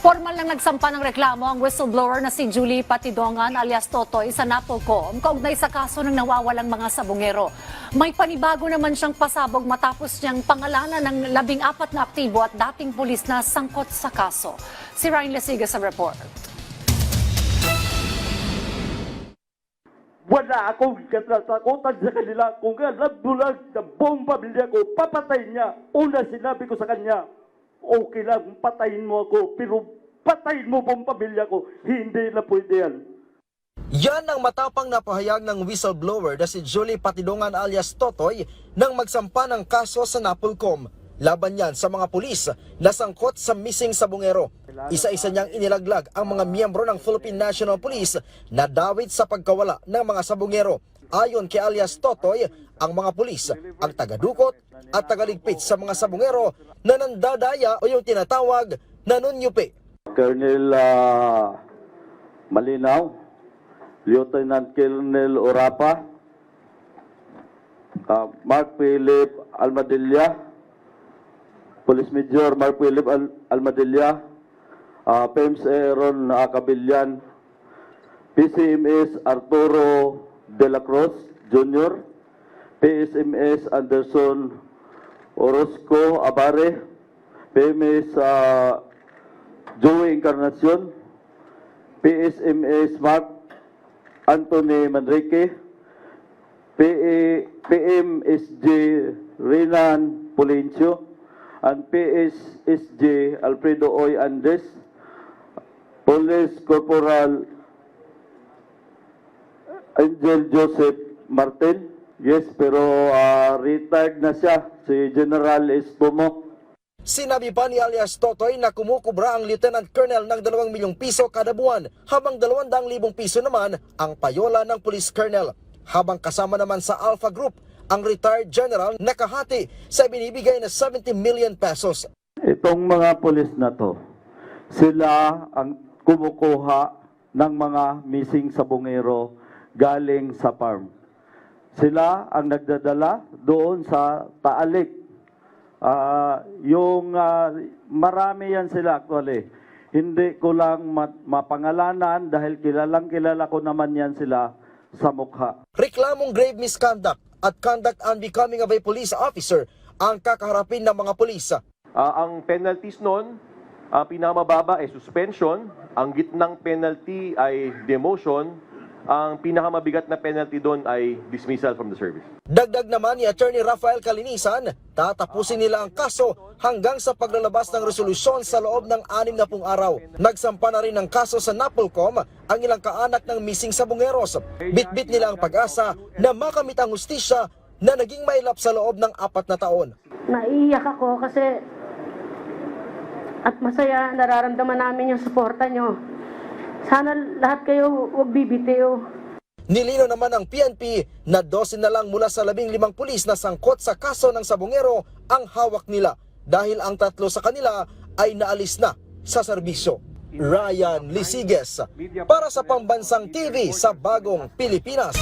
Formal lang nagsampa ng reklamo ang whistleblower na si Julie Patidongan alias Totoy sa Napolcom kaugnay sa kaso ng nawawalang mga sabungero. May panibago naman siyang pasabog matapos niyang pangalanan ng 14 na aktibo at dating pulis na sangkot sa kaso. Si Ryan Lesiga sa report. Wala akong katatakutan sa kanila. Kung bulag na buong pamilya ko, papatayin niya. Una sinabi ko sa kanya, okay lang, patayin mo ako, pero patayin mo buong pamilya ko. Hindi na pwede yan. Yan ang matapang na pahayag ng whistleblower na si Julie Patidongan alias Totoy nang magsampa ng kaso sa Napolcom. Laban yan sa mga pulis na sangkot sa missing sabungero. Isa-isa niyang inilaglag ang mga miyembro ng Philippine National Police na dawit sa pagkawala ng mga sabungero. Ayon kay alias Totoy, ang mga pulis ang tagadukot at tagaligpit sa mga sabungero na nandadaya o yung tinatawag na nunyupi. Colonel Malinaw, Lieutenant Colonel Orapa, Mark Philip Almadilla, Police Major Mark Philip Almadilla, PEMS Aaron Cabillan, PCMS Arturo De La Cruz Jr., PSMS Anderson Orozco Abare, PMS Joey Encarnacion, PSMS Mark Anthony Manrique, PMSJ Renan Polencio, and PSSJ Alfredo Oy Andes, Police Corporal Angel Joseph Martin. Yes, pero retired na siya, si General Espomo. Sinabi pa ni alias Totoy na kumukubra ang Lieutenant Colonel ng 2 milyong piso kada buwan, habang 200,000 piso naman ang payola ng Police Colonel. Habang kasama naman sa Alpha Group, ang retired general nakahati sa binibigay na 70 million pesos. Itong mga pulis na to, sila ang kumukuha ng mga missing sabungero galing sa farm. Sila ang nagdadala doon sa Taalik. Marami yan sila actually. Hindi ko lang mapangalanan dahil kilala ko naman yan sila sa mukha. Reklamong grave misconduct at conduct unbecoming of a police officer ang kakaharapin ng mga pulis. Ang penalties noon, ang pinakamababa ay suspension, ang gitnang penalty ay demotion, ang pinakamabigat na penalty doon ay dismissal from the service. Dagdag naman ni Attorney Rafael Calinisan, tatapusin nila ang kaso hanggang sa paglalabas ng resolusyon sa loob ng 60 araw. Nagsampa na rin ng kaso sa Napolcom ang ilang kaanak ng missing sabungeros. Bitbit nila ang pag-asa na makamit ang hustisya na naging mailap sa loob ng 4 na taon. Naiiyak ako kasi at masaya nararamdaman namin yung suporta nyo. Sana lahat kayo huwag bibitiw. Nilino naman ng PNP na 12 na lang mula sa 15 pulis na sangkot sa kaso ng sabungero ang hawak nila dahil ang 3 sa kanila ay naalis na sa serbisyo. Ryan Lisiges para sa Pambansang TV sa Bagong Pilipinas.